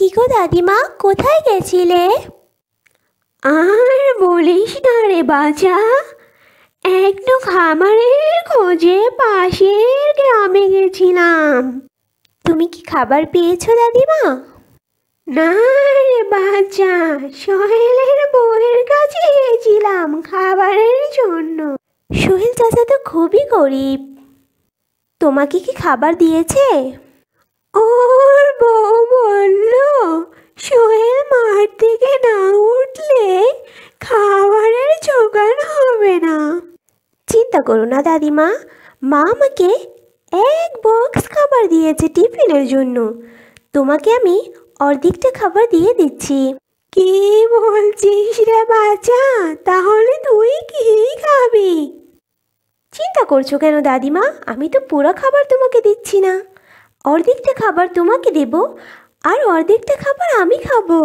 কি গো দাদিমা, কোথায় গেছিলে? আর বলিস না রে বাছা, একটু খাবারের খোঁজে পাশের গ্রামে গেছিলাম। তুমি কি খাবার পেয়েছো দাদিমা? না রে বাচ্চা, সোহেলের বউয়ের কাছে গেছিলাম খাবারের জন্য। সোহেল চাচা তো খুবই গরিব। তোমাকে কি খাবার দিয়েছে? ওর বউ বলল সোহেল মাঠ থেকে না উঠলে খাবারের জোগান হবে না। চিন্তা করো না দাদিমা, মা আমাকে এক বক্স খাবার দিয়েছে টিফিনের জন্য। তোমাকে আমি অর্ধেকটা খাবার দিয়ে দিচ্ছি। কি বলছিস রে বাচ্চা, তাহলে তুই কি খাবি? চিন্তা করছো কেন দাদিমা, আমি তো পুরো খাবার তোমাকে দিচ্ছি না, অর্ধেকটা খাবার তোমাকে দেব আর অর্ধেকটা খাবার আমি খাবো।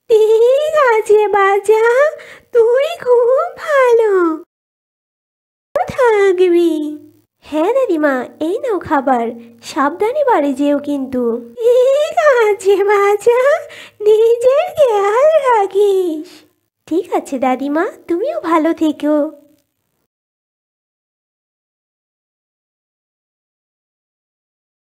ঠিক আছে বাচ্চা, তুই খুব ভালো থাকবি। হ্যাঁ দাদিমা, এই নাও খাবার, সাবধানে বাড়ি যেও কিন্তু। ঠিক আছে বাচ্চা, নিজের খেয়াল রাখিস। ঠিক আছে দাদিমা, তুমিও ভালো থেকো।